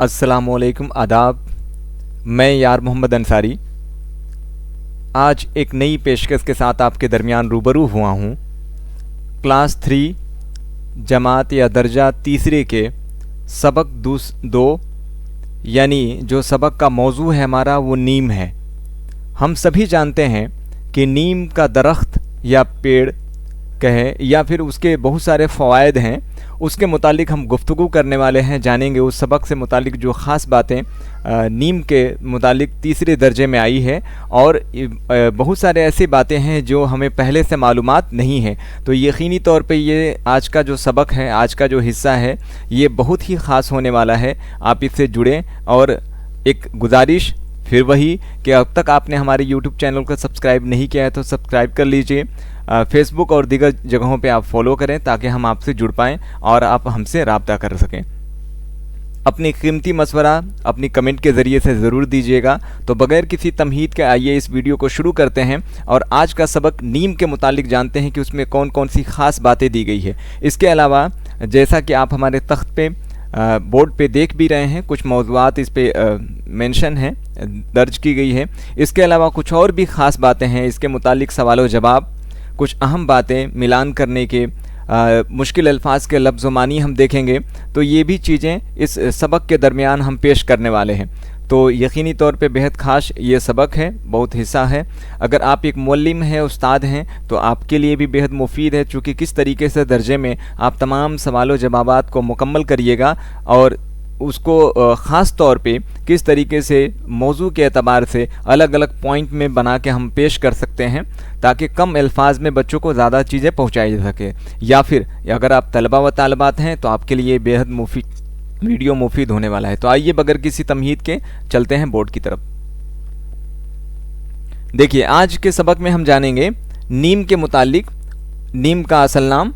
अस्सलामुअलैकुम आदाब। मैं यार मोहम्मद अंसारी आज एक नई पेशकश के साथ आपके दरमियान रूबरू हुआ हूँ। क्लास 3 जमात या दर्जा तीसरे के सबक 2 यानी जो सबक का मौजू है हमारा वो नीम है। हम सभी जानते हैं कि नीम का दरख्त या पेड़ कहें या फिर उसके बहुत सारे फ़वाइद हैं, उसके मुतालिक हम गुफ्तगू करने वाले हैं, जानेंगे उस सबक से मुतालिक जो ख़ास बातें नीम के मुतालिक तीसरे दर्जे में आई है। और बहुत सारे ऐसी बातें हैं जो हमें पहले से मालूमात नहीं है। तो यकीनी तौर पे ये आज का जो सबक है, आज का जो हिस्सा है, ये बहुत ही ख़ास होने वाला है। आप इससे जुड़ें। और एक गुजारिश फिर वही कि अब तक आपने हमारे यूट्यूब चैनल को सब्सक्राइब नहीं किया है तो सब्सक्राइब कर लीजिए। फेसबुक और दीगर जगहों पे आप फॉलो करें ताकि हम आपसे जुड़ पाएँ और आप हमसे राब्ता कर सकें। अपनी कीमती मशवरा अपनी कमेंट के ज़रिए से ज़रूर दीजिएगा। तो बग़ैर किसी तमहीद के आइए इस वीडियो को शुरू करते हैं और आज का सबक नीम के मुतालिक जानते हैं कि उसमें कौन कौन सी ख़ास बातें दी गई है। इसके अलावा जैसा कि आप हमारे तख्त पे बोर्ड पे देख भी रहे हैं, कुछ मौज़ूआत इस पे मेंशन हैं, दर्ज की गई है। इसके अलावा कुछ और भी ख़ास बातें हैं, इसके मुतालिक सवाल व जवाब, कुछ अहम बातें, मिलान करने के मुश्किल अल्फाज के लफ्ज़ मानी हम देखेंगे। तो ये भी चीज़ें इस सबक के दरमियान हम पेश करने वाले हैं। तो यकीनी तौर पे बेहद ख़ास ये सबक है, बहुत हिस्सा है। अगर आप एक मुअल्लिम हैं, उस्ताद हैं, तो आपके लिए भी बेहद मुफीद है, चूँकि किस तरीके से दर्जे में आप तमाम सवालों जवाबात को मुकम्मल करिएगा और उसको ख़ास तौर पे किस तरीके से मौजू के एतबार से अलग अलग पॉइंट में बना के हम पेश कर सकते हैं ताकि कम अल्फाज में बच्चों को ज़्यादा चीज़ें पहुँचाई जा सके। या फिर अगर आप तलबा व तालबात हैं तो आपके लिए बेहद मुफीद वीडियो मुफीद होने वाला है। तो आइए बगैर किसी तमहीद के चलते हैं बोर्ड की तरफ। देखिए, आज के सबक में हम जानेंगे नीम के मुतालिक, नीम का असल नाम,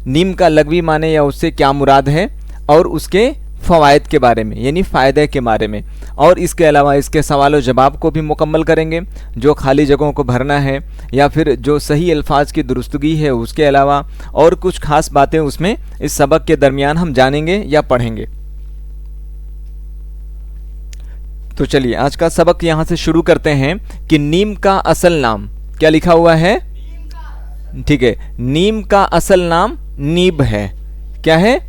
नीम का लगवी माने या उससे क्या मुराद है, और उसके फ़वाइद के बारे में यानी फ़ायदे के बारे में। और इसके अलावा इसके सवाल व जवाब को भी मुकम्मल करेंगे, जो खाली जगहों को भरना है या फिर जो सही अल्फाज की दुरुस्तगी है उसके अलावा और कुछ ख़ास बातें उसमें इस सबक के दरमियान हम जानेंगे या पढ़ेंगे। तो चलिए आज का सबक यहाँ से शुरू करते हैं कि नीम का असल नाम क्या लिखा हुआ है। ठीक है, नीम का असल नाम नीब है। क्या है?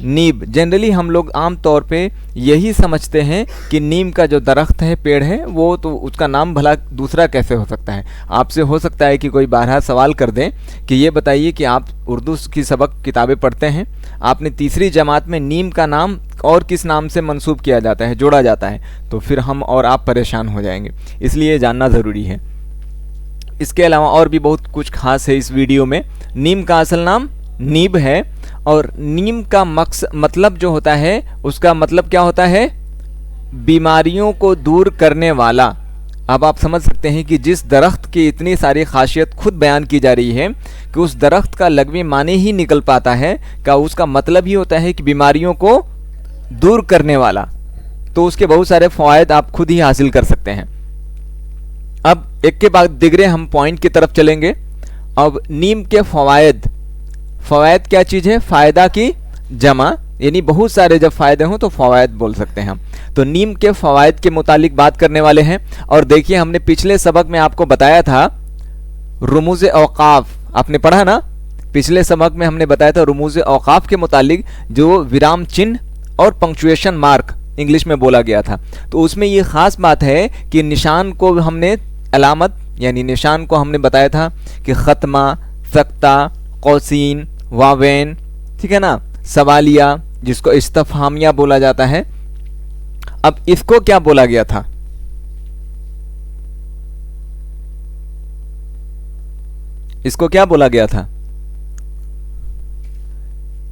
नीब। जनरली हम लोग आम तौर पे यही समझते हैं कि नीम का जो दरख्त है, पेड़ है, वो तो उसका नाम भला दूसरा कैसे हो सकता है। आपसे हो सकता है कि कोई बारहा सवाल कर दें कि ये बताइए कि आप उर्दू की सबक किताबें पढ़ते हैं, आपने तीसरी जमात में नीम का नाम और किस नाम से मंसूब किया जाता है, जोड़ा जाता है, तो फिर हम और आप परेशान हो जाएंगे। इसलिए जानना ज़रूरी है। इसके अलावा और भी बहुत कुछ खास है इस वीडियो में। नीम का असल नाम नीब है और नीम का मतलब जो होता है उसका मतलब क्या होता है? बीमारियों को दूर करने वाला। अब आप समझ सकते हैं कि जिस दरख्त की इतनी सारी खासियत खुद बयान की जा रही है कि उस दरख्त का लगवी माने ही निकल पाता है का उसका मतलब ही होता है कि बीमारियों को दूर करने वाला। तो उसके बहुत सारे फ़वाइद आप खुद ही हासिल कर सकते हैं। अब एक के बाद दिगरे हम पॉइंट की तरफ चलेंगे। अब नीम के फ़वाइद क्या चीज़ है? फ़ायदा की जमा, यानी बहुत सारे जब फ़ायदे हों तो फ़वाइद बोल सकते हैं हम। तो नीम के फ़वाइद के मुतालिक बात करने वाले हैं। और देखिए, हमने पिछले सबक में आपको बताया था रुमूज़ औक़ाफ़, आपने पढ़ा ना? पिछले सबक में हमने बताया था रुमूज़ औक़ाफ़ के मुतालिक जो विराम चिन्ह और पंक्चुएशन मार्क इंग्लिश में बोला गया था। तो उसमें ये ख़ास बात है कि निशान को हमने अलामत यानी निशान को हमने बताया था कि ख़त्मा, सख्ता, कौसीन, वावेन, ठीक है ना, सवालिया जिसको इस्तफहामिया बोला जाता है। अब इसको क्या बोला गया था? इसको क्या बोला गया था?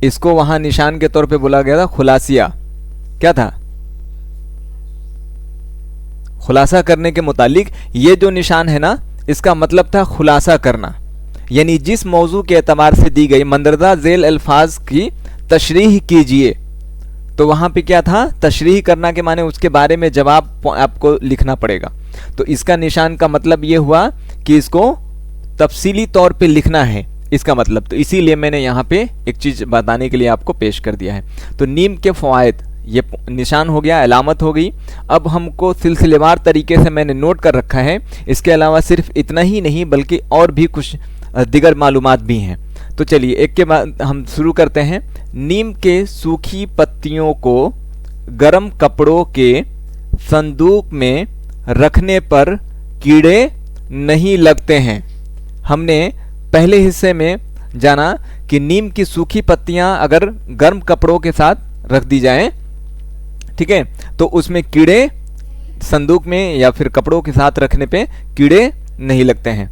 इसको वहां निशान के तौर पे बोला गया था खुलासिया। क्या था? खुलासा करने के मुतालिक ये जो निशान है ना, इसका मतलब था खुलासा करना, यानी जिस मौजू के एतबार से दी गई मंदरजा झेल अल्फाज की तशरीह कीजिए। तो वहाँ पे क्या था? तशरीह करना के माने उसके बारे में जवाब आपको लिखना पड़ेगा। तो इसका निशान का मतलब ये हुआ कि इसको तफसीली तौर पे लिखना है, इसका मतलब। तो इसीलिए मैंने यहाँ पे एक चीज़ बताने के लिए आपको पेश कर दिया है। तो नीम के फ़वाइद ये निशान हो गया, अलामत हो गई। अब हमको सिलसिलेवार तरीके से मैंने नोट कर रखा है। इसके अलावा सिर्फ इतना ही नहीं बल्कि और भी कुछ दिगर मालूमात भी हैं। तो चलिए एक के बाद हम शुरू करते हैं। नीम के सूखी पत्तियों को गर्म कपड़ों के संदूक में रखने पर कीड़े नहीं लगते हैं। हमने पहले हिस्से में जाना कि नीम की सूखी पत्तियां अगर गर्म कपड़ों के साथ रख दी जाएं, ठीक है, तो उसमें कीड़े संदूक में या फिर कपड़ों के साथ रखने पे कीड़े नहीं लगते हैं।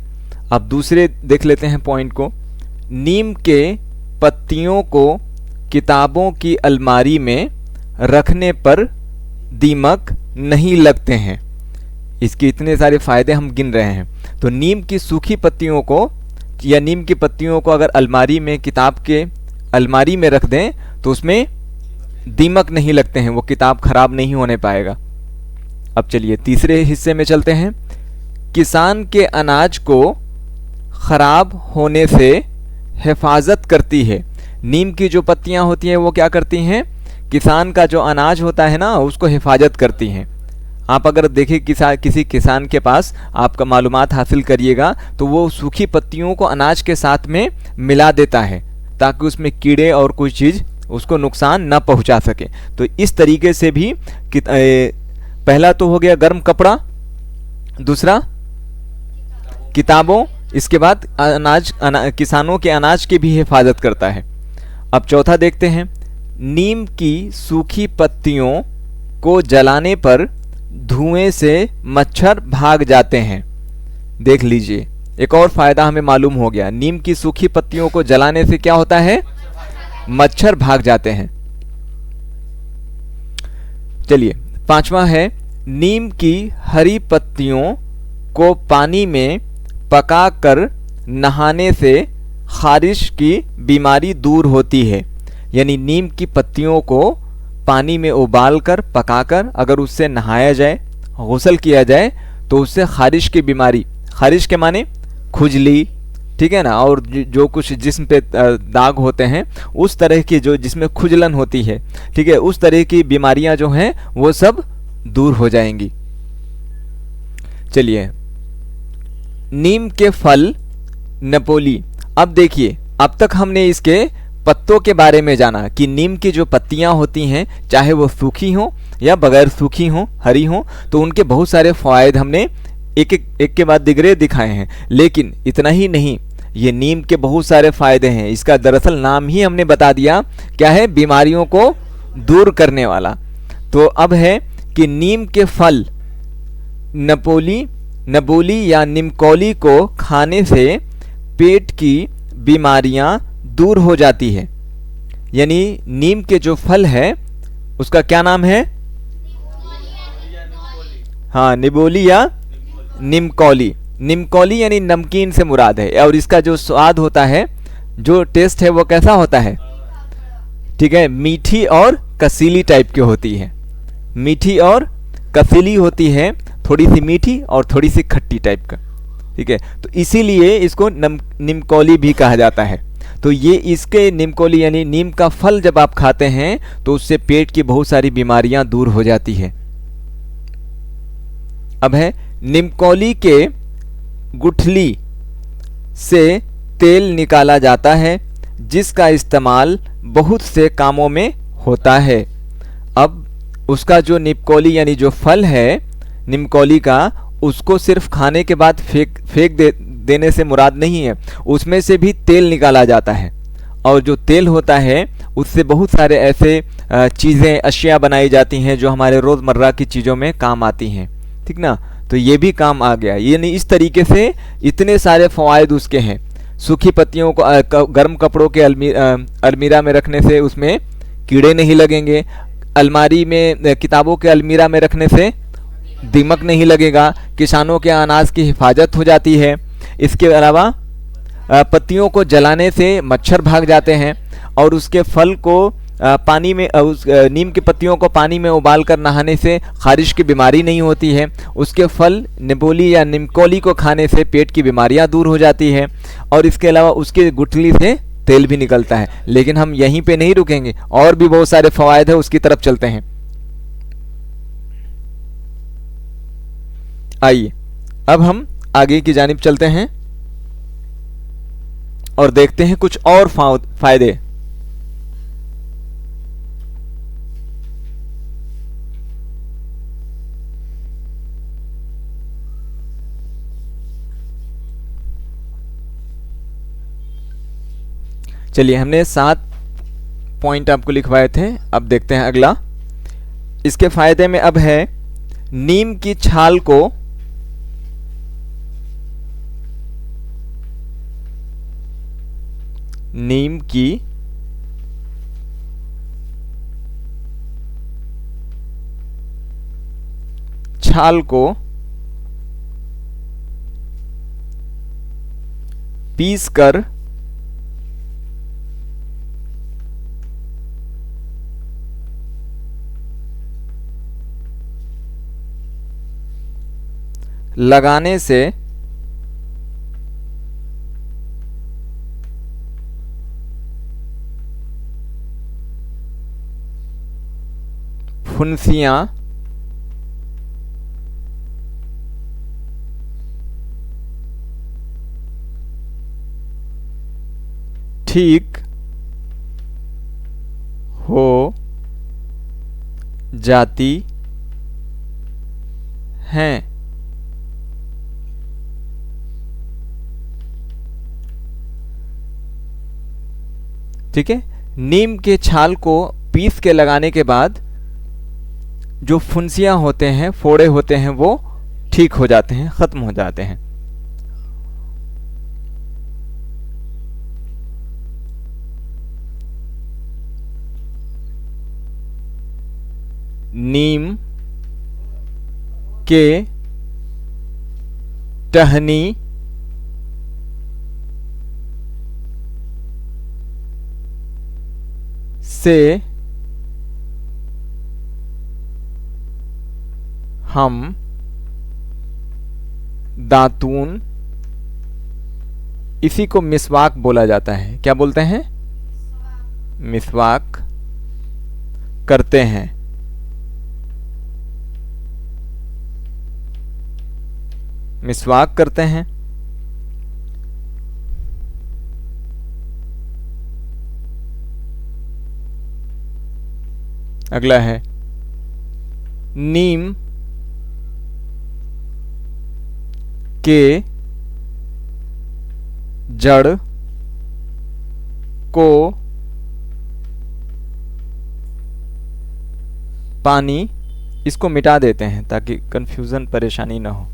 अब दूसरे देख लेते हैं पॉइंट को। नीम के पत्तियों को किताबों की अलमारी में रखने पर दीमक नहीं लगते हैं। इसके इतने सारे फायदे हम गिन रहे हैं। तो नीम की सूखी पत्तियों को या नीम की पत्तियों को अगर अलमारी में, किताब के अलमारी में रख दें तो उसमें दीमक नहीं लगते हैं, वो किताब खराब नहीं होने पाएगा। अब चलिए तीसरे हिस्से में चलते हैं। किसान के अनाज को खराब होने से हिफाजत करती है। नीम की जो पत्तियां होती हैं वो क्या करती हैं? किसान का जो अनाज होता है ना, उसको हिफाजत करती हैं। आप अगर देखें किसी किसान के पास आपका मालूमात हासिल करिएगा तो वो सूखी पत्तियों को अनाज के साथ में मिला देता है ताकि उसमें कीड़े और कोई चीज़ उसको नुकसान न पहुंचा सके। तो इस तरीके से भी पहला तो हो गया गर्म कपड़ा, दूसरा किताबों, इसके बाद किसानों के अनाज की भी हिफाजत करता है। अब चौथा देखते हैं। नीम की सूखी पत्तियों को जलाने पर धुएं से मच्छर भाग जाते हैं। देख लीजिए, एक और फायदा हमें मालूम हो गया। नीम की सूखी पत्तियों को जलाने से क्या होता है? मच्छर भाग जाते हैं। चलिए पांचवा है, नीम की हरी पत्तियों को पानी में पकाकर नहाने से खारिश की बीमारी दूर होती है। यानी नीम की पत्तियों को पानी में उबालकर पकाकर अगर उससे नहाया जाए, गुस्ल किया जाए तो उससे खारिश की बीमारी, खारिश के माने खुजली, ठीक है ना, और जो कुछ जिस्म पे दाग होते हैं उस तरह की जो जिसमें खुजलन होती है, ठीक है, उस तरह की बीमारियां जो हैं वो सब दूर हो जाएंगी। चलिए नीम के फल नपोली। अब देखिए, अब तक हमने इसके पत्तों के बारे में जाना कि नीम की जो पत्तियां होती हैं चाहे वो सूखी हों या बगैर सूखी हों, हरी हों, तो उनके बहुत सारे फ़वाइद हमने एक के बाद दिगरे दिखाए हैं। लेकिन इतना ही नहीं, ये नीम के बहुत सारे फ़ायदे हैं। इसका दरअसल नाम ही हमने बता दिया, क्या है? बीमारियों को दूर करने वाला। तो अब है कि नीम के फल नबोली या निमकौली को खाने से पेट की बीमारियां दूर हो जाती है। यानी नीम के जो फल है उसका क्या नाम है? हाँ, निबोली या निमकौली। निमकौली यानी नमकीन से मुराद है। और इसका जो स्वाद होता है, जो टेस्ट है, वो कैसा होता है? ठीक है, मीठी और कसीली टाइप की होती है। मीठी और कसीली होती है, थोड़ी सी मीठी और थोड़ी सी खट्टी टाइप का, ठीक है। तो इसीलिए इसको निमकौली भी कहा जाता है। तो ये इसके निमकौली यानी नीम का फल जब आप खाते हैं तो उससे पेट की बहुत सारी बीमारियां दूर हो जाती है। अब है निमकौली के गुठली से तेल निकाला जाता है जिसका इस्तेमाल बहुत से कामों में होता है। अब उसका जो निमकौली यानी जो फल है निमकौली का, उसको सिर्फ खाने के बाद फेंक देने से मुराद नहीं है, उसमें से भी तेल निकाला जाता है। और जो तेल होता है उससे बहुत सारे ऐसे चीज़ें, अशिया बनाई जाती हैं जो हमारे रोज़मर्रा की चीज़ों में काम आती हैं, ठीक ना। तो ये भी काम आ गया। यानी इस तरीके से इतने सारे फ़वाइद उसके हैं। सूखी पत्तियों को गर्म कपड़ों के अलमीरा में रखने से उसमें कीड़े नहीं लगेंगे। अलमारी में, किताबों के अलमीरा में रखने से दीमक नहीं लगेगा। किसानों के अनाज की हिफाजत हो जाती है। इसके अलावा पत्तियों को जलाने से मच्छर भाग जाते हैं। और उसके फल को पानी में, नीम की पत्तियों को पानी में उबाल कर नहाने से खारिश की बीमारी नहीं होती है। उसके फल निबोली या निमकौली को खाने से पेट की बीमारियां दूर हो जाती है। और इसके अलावा उसके गुठली से तेल भी निकलता है। लेकिन हम यहीं पे नहीं रुकेंगे, और भी बहुत सारे फवायद है, उसकी तरफ चलते हैं। आइए अब हम आगे की जानिब चलते हैं और देखते हैं कुछ और फायदे। चलिए, हमने 7 पॉइंट आपको लिखवाए थे, अब देखते हैं अगला। इसके फायदे में अब है नीम की छाल को नीम की छाल को पीसकर लगाने से फुंसियां ठीक हो जाती हैं। ठीक है, नीम के छाल को पीस के लगाने के बाद जो फुंसियां होते हैं, फोड़े होते हैं, वो ठीक हो जाते हैं, खत्म हो जाते हैं। नीम के टहनी से हम दातून, इसी को मिसवाक बोला जाता है। क्या बोलते हैं? मिसवाक करते हैं। मिसवाक करते हैं। अगला है नीम के जड़ को पानी, इसको मिटा देते हैं ताकि कंफ्यूजन, परेशानी ना हो।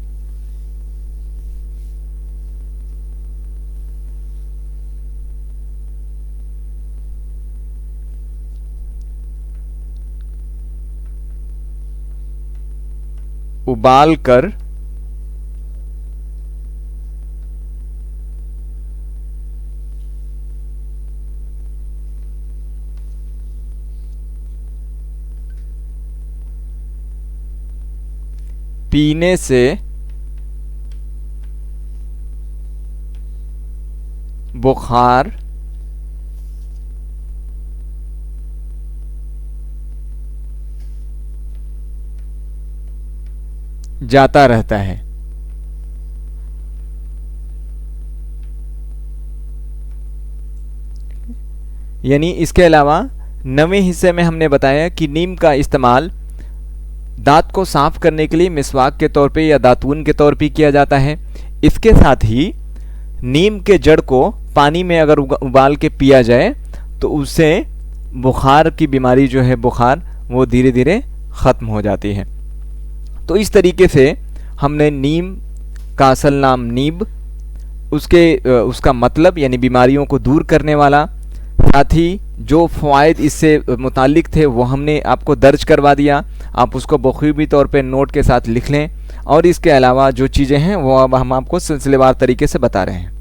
उबाल कर पीने से बुखार जाता रहता है। यानी इसके अलावा 9वें हिस्से में हमने बताया कि नीम का इस्तेमाल दांत को साफ करने के लिए मिसवाक के तौर पे या दातून के तौर पे किया जाता है। इसके साथ ही नीम के जड़ को पानी में अगर उबाल के पिया जाए तो उससे बुखार की बीमारी जो है, बुखार, वो धीरे धीरे ख़त्म हो जाती है। तो इस तरीके से हमने नीम का असल नाम नीब, उसका मतलब यानी बीमारियों को दूर करने वाला, साथ ही जो फ़वाइद इससे मुतालिक थे वो हमने आपको दर्ज करवा दिया। आप उसको बखूबी तौर पे नोट के साथ लिख लें, और इसके अलावा जो चीज़ें हैं वो अब हम आपको सिलसिलेवार तरीके से बता रहे हैं।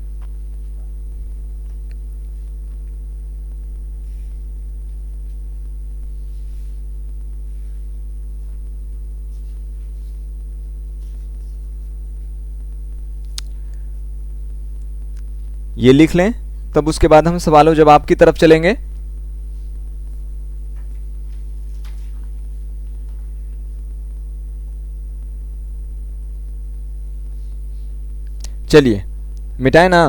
ये लिख लें तब उसके बाद हम सवालों जवाब की तरफ चलेंगे। चलिए मिटाए ना।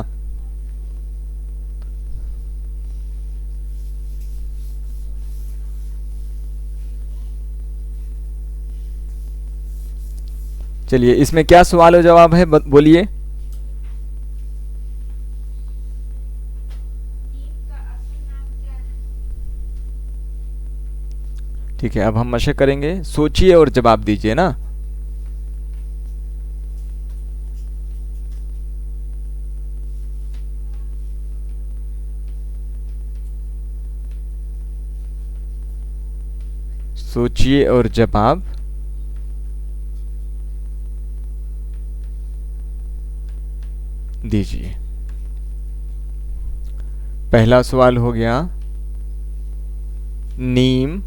चलिए इसमें क्या सवाल और जवाब है, बोलिए। ठीक है, अब हम मशक करेंगे, सोचिए और जवाब दीजिए ना। सोचिए और जवाब दीजिए। पहला सवाल हो गया, नीम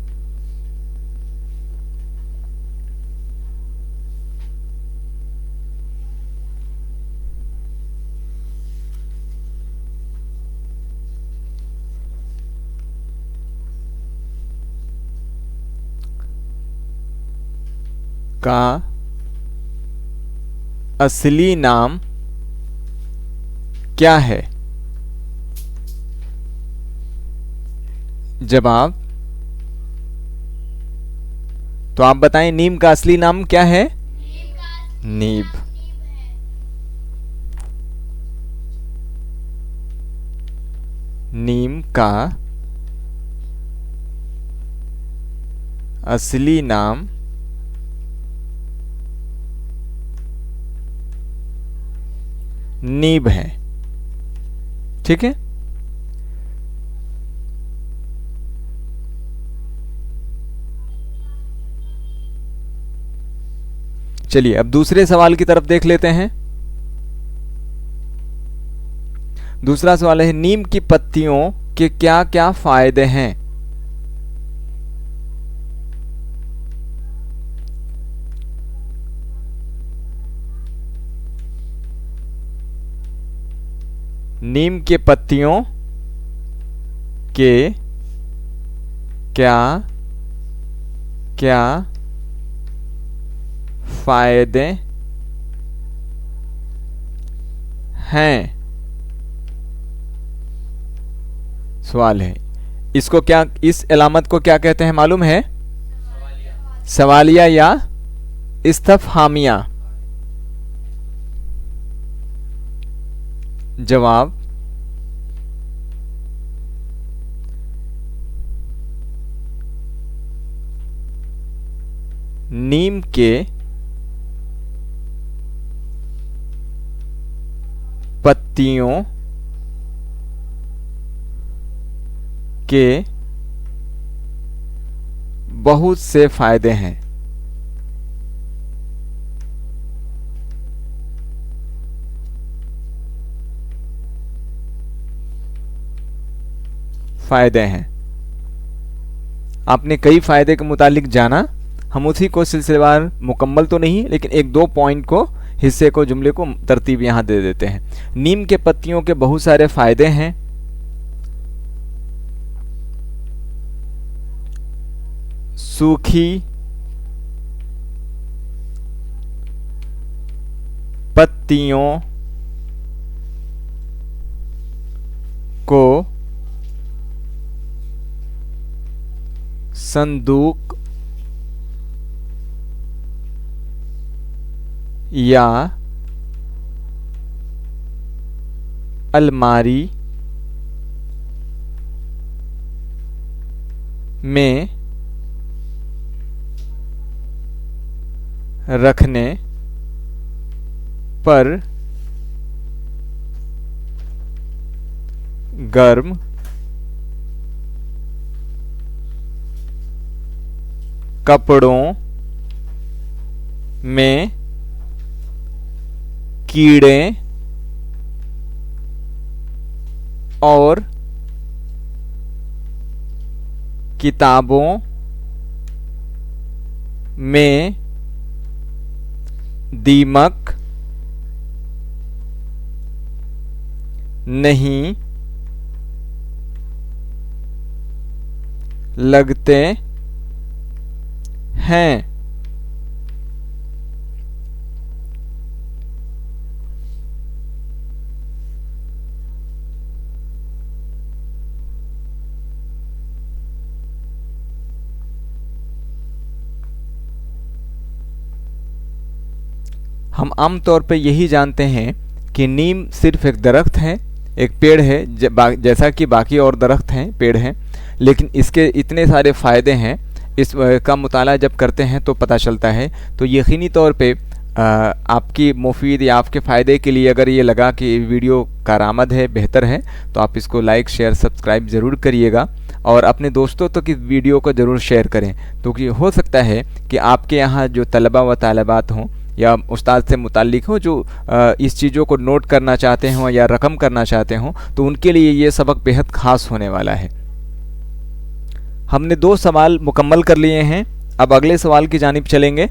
का असली नाम क्या है? जवाब, तो आप बताएं नीम का असली नाम क्या है? नीब। नीम का असली नाम नीब है। ठीक है, चलिए अब दूसरे सवाल की तरफ देख लेते हैं। दूसरा सवाल है, नीम की पत्तियों के क्या क्या फायदे हैं? नीम के पत्तियों के क्या क्या फायदे हैं? सवाल है, इसको क्या, इस अलामत को क्या कहते हैं मालूम है? सवालिया या इस्तफहामिया। जवाब, नीम के पत्तियों के बहुत से फायदे हैं। फायदे हैं, आपने कई फायदे के मुतालिक जाना। हम उसी को सिलसिलेवार, मुकम्मल तो नहीं लेकिन एक दो पॉइंट को, हिस्से को, जुमले को तरतीब यहां दे देते हैं। नीम के पत्तियों के बहुत सारे फायदे हैं। सूखी पत्तियों को संदूक या अलमारी में रखने पर गर्म कपड़ों में कीड़े और किताबों में दीमक नहीं लगते हैं। हम आम तौर पे यही जानते हैं कि नीम सिर्फ एक दरख्त है, एक पेड़ है, जैसा कि बाकी और दरख्त हैं, पेड़ हैं, लेकिन इसके इतने सारे फ़ायदे हैं। इस का मुताला जब करते हैं तो पता चलता है। तो यकीनी तौर पे आपकी मुफीद या आपके फ़ायदे के लिए अगर ये लगा कि वीडियो कारआमद है, बेहतर है, तो आप इसको लाइक शेयर सब्सक्राइब ज़रूर करिएगा और अपने दोस्तों तक इस वीडियो को ज़रूर शेयर करें, क्योंकि हो सकता है कि आपके यहाँ जो तलबा व तालिबात हों या उस्ताद से मुताल्लिक हो जो इस चीज़ों को नोट करना चाहते हों या रकम करना चाहते हों, तो उनके लिए ये सबक बेहद ख़ास होने वाला है। हमने 2 सवाल मुकम्मल कर लिए हैं। अब अगले सवाल की जानिब चलेंगे।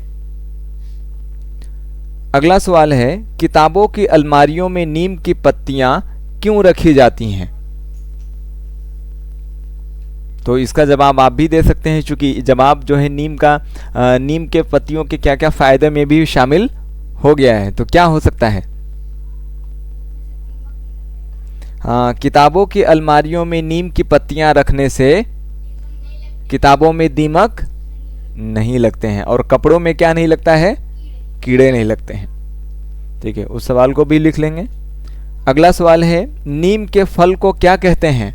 अगला सवाल है, किताबों की अलमारियों में नीम की पत्तियां क्यों रखी जाती हैं? तो इसका जवाब आप भी दे सकते हैं, चूंकि जवाब जो है नीम के पत्तियों के क्या क्या फ़ायदे में भी शामिल हो गया है। तो क्या हो सकता है? हाँ, किताबों की अलमारियों में नीम की पत्तियां रखने से किताबों में दीमक नहीं लगते हैं और कपड़ों में क्या नहीं लगता है? कीड़े नहीं लगते हैं। ठीक है, उस सवाल को भी लिख लेंगे। अगला सवाल है, नीम के फल को क्या कहते हैं?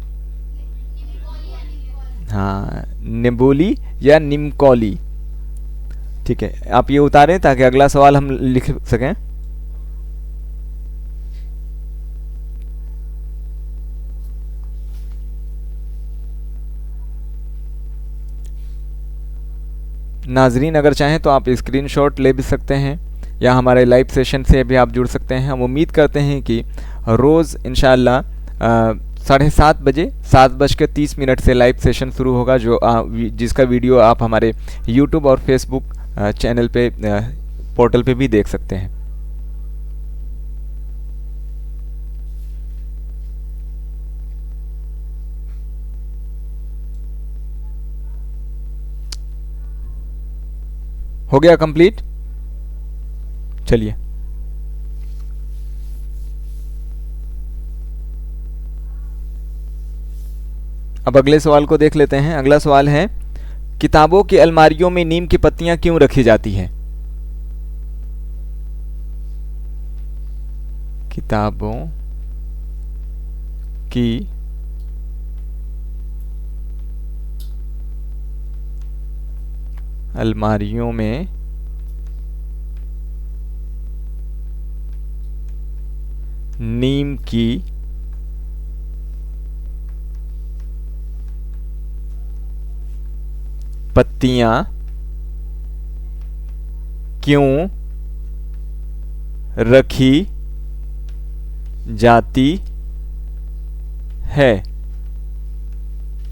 हाँ, निबोली या निमकौली। ठीक है, आप ये उतारें ताकि अगला सवाल हम लिख सकें। नाजरीन अगर चाहें तो आप स्क्रीनशॉट ले भी सकते हैं या हमारे लाइव सेशन से भी आप जुड़ सकते हैं। हम उम्मीद करते हैं कि रोज़ इंशाअल्लाह 7:30 बजे 7:30 से लाइव सेशन शुरू होगा, जिसका वीडियो आप हमारे यूट्यूब और फेसबुक चैनल पे पोर्टल पे भी देख सकते हैं। हो गया कंप्लीट? चलिए अब अगले सवाल को देख लेते हैं। अगला सवाल है, किताबों की अलमारियों में नीम की पत्तियां क्यों रखी जाती हैं? किताबों की अलमारियों में नीम की पत्तियां क्यों रखी जाती है?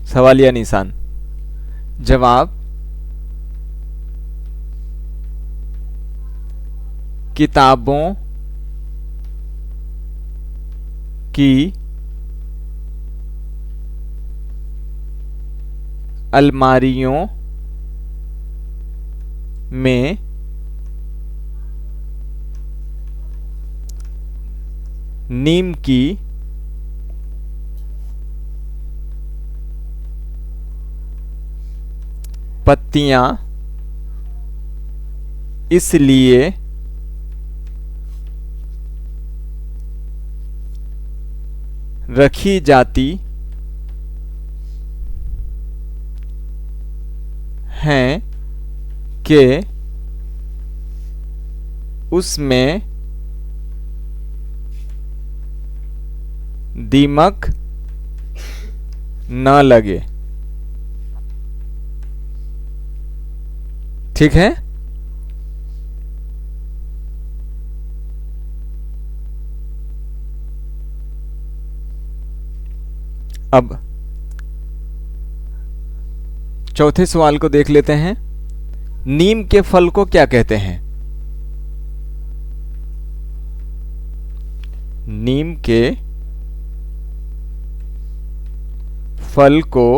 सवालिया निशान। जवाब, किताबों की अलमारियों में नीम की पत्तियां इसलिए रखी जाती हैं कि उसमें दीमक न लगे। ठीक है, अब चौथे सवाल को देख लेते हैं। नीम के फल को क्या कहते हैं? नीम के फल को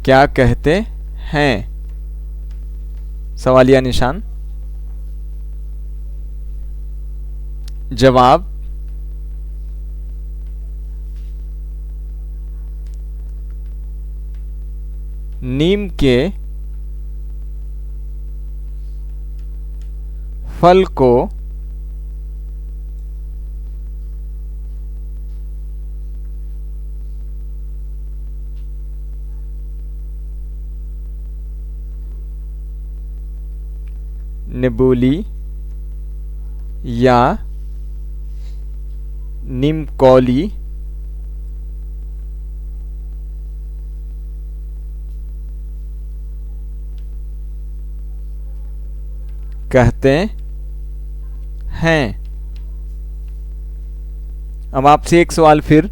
क्या कहते हैं? सवालिया निशान। जवाब नीम के फल को निबोली या निमकौली कहते हैं। अब आपसे एक सवाल फिर।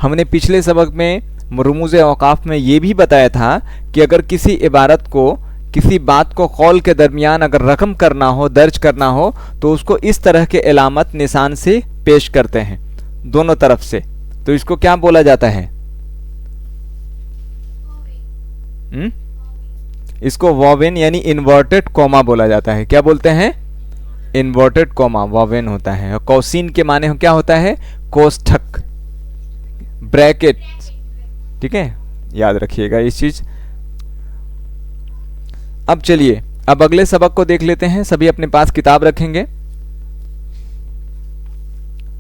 हमने पिछले सबक में रुमूज़े औकाफ में ये भी बताया था कि अगर किसी इबारत को, किसी बात को कौल के दरमियान अगर रकम करना हो, दर्ज करना हो, तो उसको इस तरह के इलामत निशान से पेश करते हैं दोनों तरफ से। तो इसको क्या बोला जाता है? इसको वॉवेन यानी इन्वर्टेड कॉमा बोला जाता है। क्या बोलते हैं? इन्वर्टेड कॉमा वॉवेन होता है। और कौसीन के माने क्या होता है? कोष्ठक, ब्रैकेट। ठीक है, याद रखिएगा इस चीज। अब चलिए, अब अगले सबक को देख लेते हैं। सभी अपने पास किताब रखेंगे।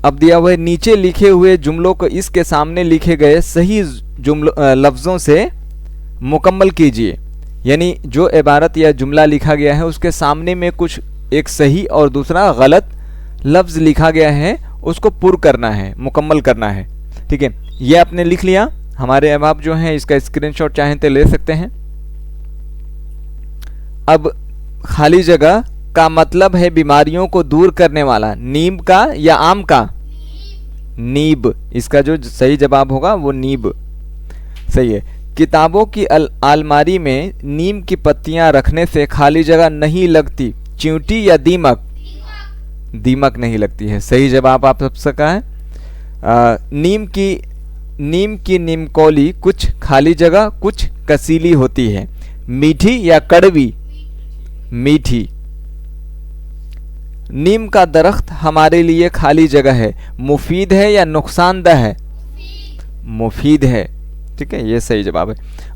अब दिया हुआ है, नीचे लिखे हुए जुमलों को इसके सामने लिखे गए सही लफ्जों से मुकम्मल कीजिए। यानी जो इबारत या जुमला लिखा गया है उसके सामने में कुछ एक सही और दूसरा गलत लफ्ज लिखा गया है, उसको पुर करना है, मुकम्मल करना है। ठीक है, ये आपने लिख लिया। हमारे अहबाब जो हैं इसका स्क्रीनशॉट चाहें तो ले सकते हैं। अब खाली जगह का मतलब है बीमारियों को दूर करने वाला। नीम का या आम का? नीब। इसका जो सही जवाब होगा वो नीब सही है। किताबों की अलमारी में नीम की पत्तियां रखने से खाली जगह नहीं लगती। चींटी या दीमक? दीमक नहीं लगती है। सही जवाब आप सबका है। नीम की निमकौली कुछ खाली जगह कुछ कसीली होती है। मीठी या कड़वी? मीठी। नीम का दरख्त हमारे लिए खाली जगह है। मुफीद है या नुकसानदह है? मुफीद है। ठीक है, ये सही जवाब है।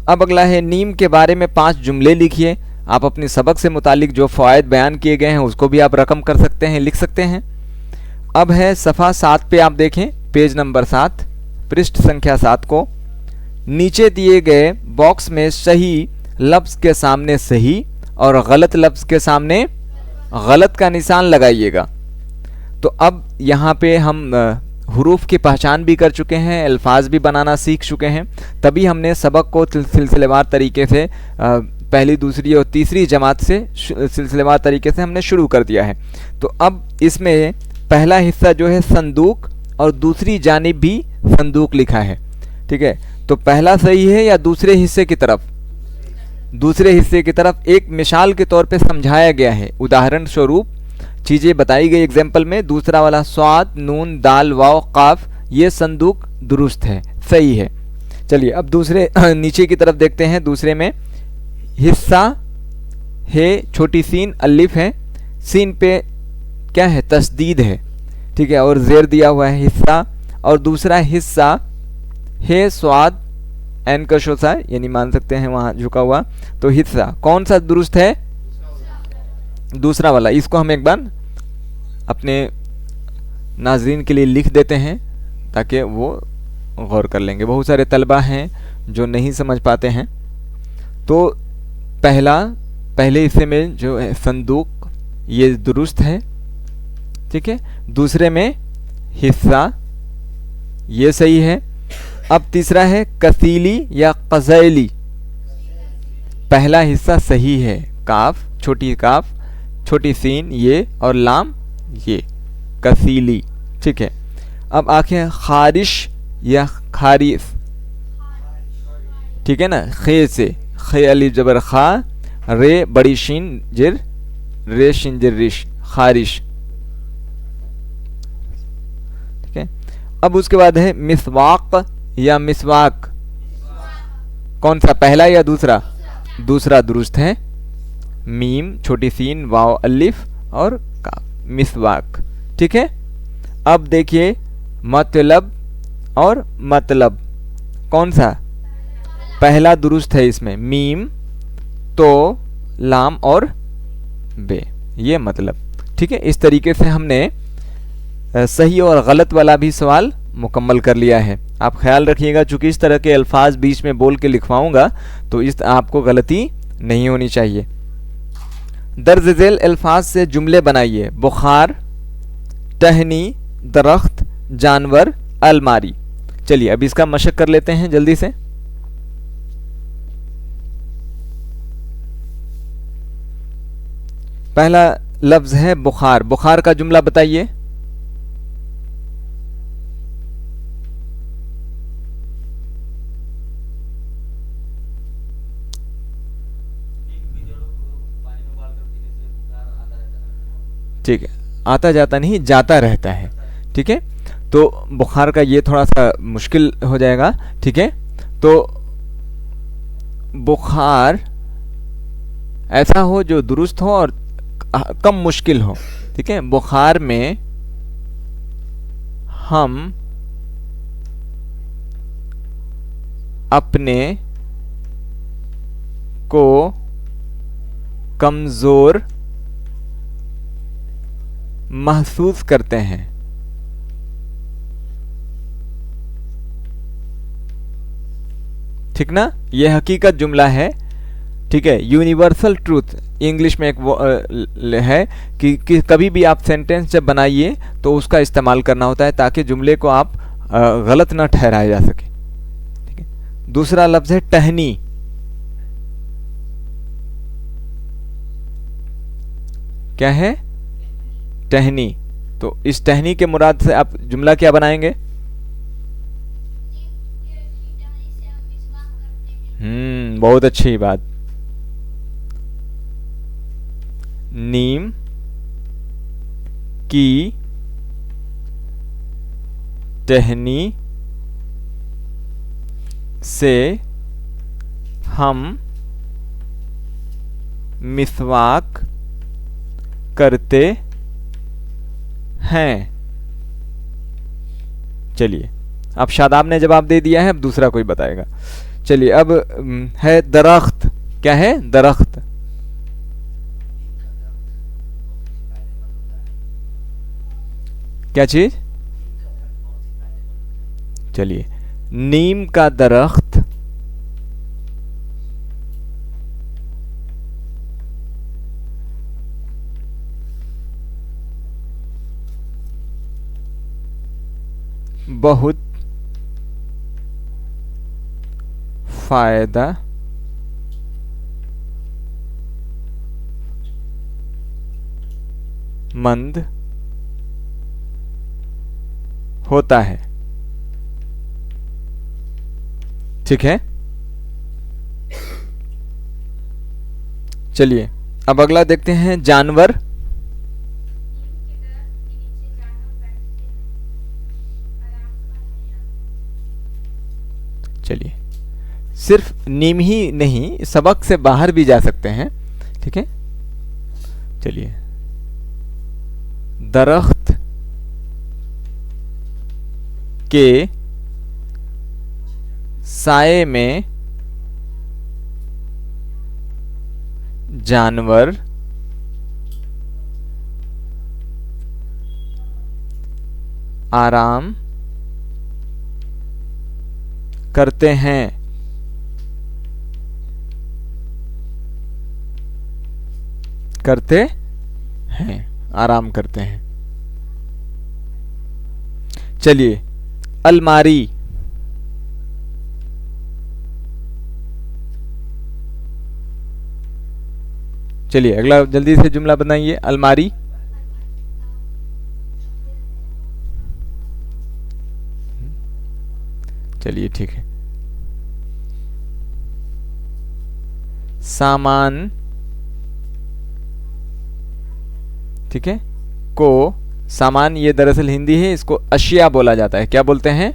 अब अगला है, नीम के बारे में 5 जुमले लिखिए। आप अपने सबक से मुतालिक जो फ़वाइद बयान किए गए हैं उसको भी आप रकम कर सकते हैं, लिख सकते हैं। अब है सफ़ा 7 पे आप देखें, पेज नंबर 7, पृष्ठ संख्या 7 को। नीचे दिए गए बॉक्स में सही लफ्ज़ के सामने सही और गलत लफ्ज़ के सामने गलत का निशान लगाइएगा। तो अब यहाँ पे हम हुरूफ की पहचान भी कर चुके हैं, अल्फाज भी बनाना सीख चुके हैं। तभी हमने सबक को सिलसिलेवार तरीके से पहली, दूसरी और तीसरी जमात से सिलसिलेवार तरीके से हमने शुरू कर दिया है। तो अब इसमें पहला हिस्सा जो है संदूक और दूसरी जानिब भी संदूक लिखा है। ठीक है, तो पहला सही है या दूसरे हिस्से की तरफ? दूसरे हिस्से की तरफ एक मिसाल के तौर पे समझाया गया है। उदाहरण स्वरूप चीज़ें बताई गई एग्जाम्पल में। दूसरा वाला स्वाद, नून, दाल, वाव, काफ, ये संदूक दुरुस्त है, सही है। चलिए अब दूसरे नीचे की तरफ देखते हैं। दूसरे में हिस्सा है, छोटी सीन, अलिफ है, सीन पे क्या है? तस्दीद है। ठीक है, और जेर दिया हुआ है हिस्सा। और दूसरा हिस्सा है स्वाद, एन का शोसा यानी मान सकते हैं वहाँ झुका हुआ। तो हिस्सा कौन सा दुरुस्त है? दूसरा वाला। इसको हम एक बार अपने नाजरीन के लिए लिख देते हैं ताकि वो गौर कर लेंगे। बहुत सारे तलबा हैं जो नहीं समझ पाते हैं। तो पहले हिस्से में जो है संदूक, ये दुरुस्त है। ठीक है, दूसरे में हिस्सा, ये सही है। अब तीसरा है कसीली या कज़ैली। पहला हिस्सा सही है, काफ, छोटी सीन ये और लाम ये, कसीली। ठीक है, अब आंखें खारिश या खारिफ। ठीक है ना, खे से, खे अलिफ जबर खा, रे बड़ी शीन जिर, रे शिन जिर रिश, खारिश। ठीक है, अब उसके बाद है मिसवाक या मिसवाक। कौन सा, पहला या दूसरा? दूसरा दुरुस्त है। मीम, छोटी सीन, वाव अलिफ और काफ, मिसवाक। ठीक है। अब देखिए मतलब और मतलब, कौन सा? पहला दुरुस्त है इसमें, मीम, तो, लाम और बे, ये मतलब। ठीक है। इस तरीके से हमने सही और गलत वाला भी सवाल मुकम्मल कर लिया है। आप ख्याल रखिएगा, चूंकि इस तरह के अल्फाज बीच में बोल के लिखवाऊंगा तो इस आपको गलती नहीं होनी चाहिए। दर्ज झेल अल्फाज से जुमले बनाइए। बुखार, टहनी, दरख्त, जानवर, अलमारी। चलिए अब इसका मशक कर लेते हैं जल्दी से। पहला लफ्ज है बुखार। बुखार का जुमला बताइए। ठीक है, आता जाता नहीं, जाता रहता है। ठीक है, तो बुखार का ये थोड़ा सा मुश्किल हो जाएगा। ठीक है, तो बुखार ऐसा हो जो दुरुस्त हो और कम मुश्किल हो। ठीक है, बुखार में हम अपने को कमजोर महसूस करते हैं। ठीक ना, यह हकीकत जुमला है। ठीक है, यूनिवर्सल ट्रूथ इंग्लिश में एक वो है कि कभी भी आप सेंटेंस जब बनाइए तो उसका इस्तेमाल करना होता है ताकि जुमले को आप गलत ना ठहराया जा सके। ठीक है, दूसरा लफ्ज है टहनी। क्या है? टहनी। तो इस टहनी के मुराद से आप जुमला क्या बनाएंगे? बहुत अच्छी बात। नीम की टहनी से हम मिसवाक करते हैं। चलिए, अब शादाब ने जवाब दे दिया है, अब दूसरा कोई बताएगा। चलिए, अब है दरख्त। क्या है? दरख्त। क्या चीज? चलिए, नीम का दरख्त बहुत फायदा मंद होता है। ठीक है, चलिए अब अगला देखते हैं, जानवर। चलिए, सिर्फ नीम ही नहीं, सबक से बाहर भी जा सकते हैं। ठीक है, चलिए, दरख्त के साए में जानवर आराम करते हैं। करते हैं, आराम करते हैं। चलिए, अलमारी। चलिए अगला जल्दी से जुमला बनाइए। अलमारी। चलिए ठीक है, सामान। ठीक है, को सामान, ये दरअसल हिंदी है, इसको अशिया बोला जाता है। क्या बोलते हैं?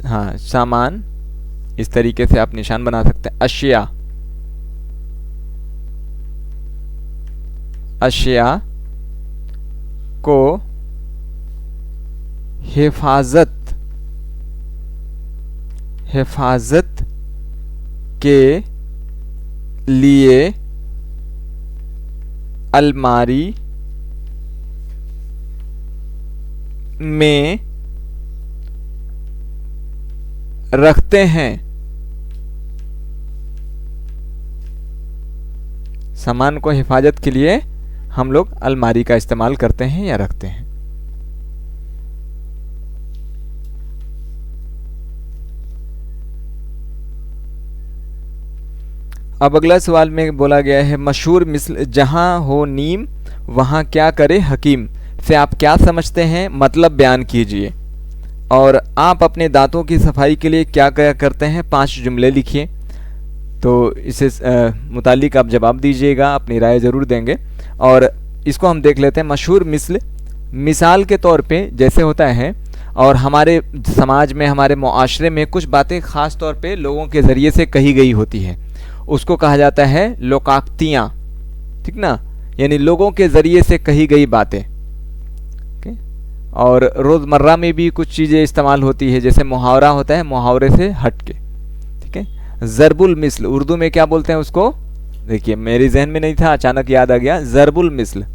हाँ, सामान, इस तरीके से आप निशान बना सकते हैं। अशिया, अशिया को हिफाजत, हिफाजत के लिए अलमारी में रखते हैं। सामान को हिफाजत के लिए हम लोग अलमारी का इस्तेमाल करते हैं या रखते हैं। अब अगला सवाल में बोला गया है मशहूर मिसल जहां हो नीम वहां क्या करे हकीम से आप क्या समझते हैं, मतलब बयान कीजिए। और आप अपने दांतों की सफाई के लिए क्या क्या करते हैं, 5 जुमले लिखिए। तो इसे मुतालिक आप जवाब दीजिएगा, अपनी राय ज़रूर देंगे। और इसको हम देख लेते हैं। मशहूर मिसल, मिसाल के तौर पे जैसे होता है, और हमारे समाज में, हमारे मुआशरे में कुछ बातें ख़ास तौर पे लोगों के ज़रिए से कही गई होती हैं, उसको कहा जाता है लोकाक्तियाँ, ठीक ना, यानी लोगों के ज़रिए से कही गई बातें। और रोज़मर्रा में भी कुछ चीज़ें इस्तेमाल होती है, जैसे मुहावरा होता है, मुहावरे से हट के, ठीक है। ज़रबुल मिसल उर्दू में क्या बोलते हैं उसको, देखिए मेरे जहन में नहीं था, अचानक याद आ गया। ज़रबुल मिसल,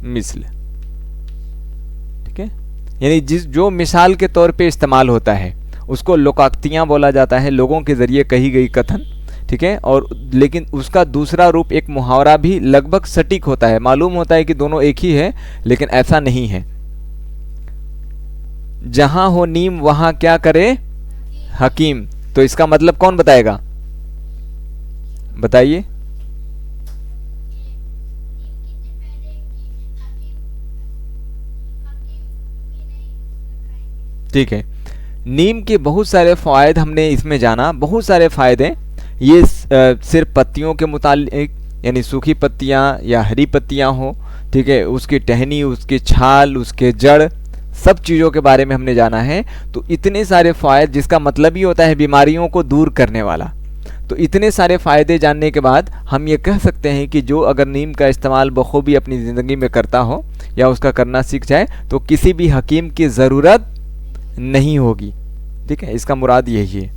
मिसल, ठीक है, यानी जो मिसाल के तौर पे इस्तेमाल होता है उसको लोकाक्तियाँ बोला जाता है, लोगों के ज़रिए कही गई कथन, ठीक है। और लेकिन उसका दूसरा रूप एक मुहावरा भी लगभग सटीक होता है, मालूम होता है कि दोनों एक ही है, लेकिन ऐसा नहीं है। जहां हो नीम वहां क्या करे हकीम, तो इसका मतलब कौन बताएगा, बताइए। ठीक है, नीम के बहुत सारे फ़वाइद हमने इसमें जाना, बहुत सारे फ़ायदे। ये सिर्फ पत्तियों के मुतालिक, यानी सूखी पत्तियाँ या हरी पत्तियाँ हो, ठीक है, उसकी टहनी, उसकी छाल, उसके जड़, सब चीज़ों के बारे में हमने जाना है। तो इतने सारे फ़ायदे, जिसका मतलब ही होता है बीमारियों को दूर करने वाला। तो इतने सारे फ़ायदे जानने के बाद हम ये कह सकते हैं कि जो अगर नीम का इस्तेमाल बखूबी अपनी ज़िंदगी में करता हो या उसका करना सीख जाए तो किसी भी हकीम की ज़रूरत नहीं होगी, ठीक है। इसका मुराद यही है।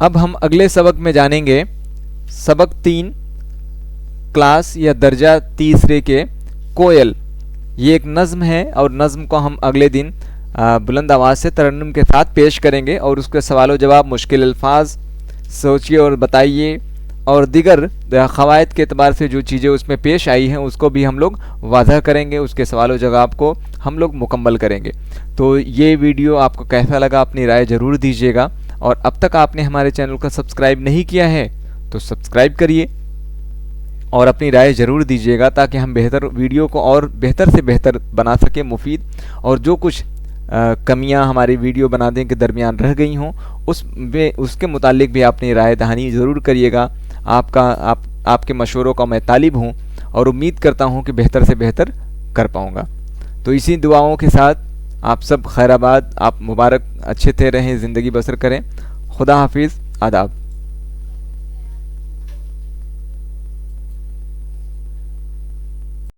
अब हम अगले सबक में जानेंगे, सबक 3 क्लास या दर्जा तीसरे के कोयल। ये एक नज़्म है और नज़्म को हम अगले दिन बुलंद आवाज़ से तरन्नुम के साथ पेश करेंगे और उसके सवाल जवाब, मुश्किल अल्फाज सोचिए और बताइए, और दिगर क़वायद के अतबार से जो चीज़ें उसमें पेश आई हैं उसको भी हम लोग वाज़ह करेंगे, उसके सवाल जवाब को हम लोग मुकम्मल करेंगे। तो ये वीडियो आपको कैसा लगा, अपनी राय ज़रूर दीजिएगा। और अब तक आपने हमारे चैनल को सब्सक्राइब नहीं किया है तो सब्सक्राइब करिए और अपनी राय ज़रूर दीजिएगा, ताकि हम बेहतर वीडियो को और बेहतर से बेहतर बना सकें, मुफीद। और जो कुछ कमियां हमारी वीडियो बनाने के दरमियान रह गई हों उसके मुतालिक भी अपनी राय दहानी ज़रूर करिएगा। आपके मशवरों का मैं तालिब हूँ और उम्मीद करता हूँ कि बेहतर से बेहतर कर पाऊँगा। तो इसी दुआओं के साथ आप सब खैराबाद, आप मुबारक अच्छे थे रहें, ज़िंदगी बसर करें। खुदा हाफिज़, आदाब।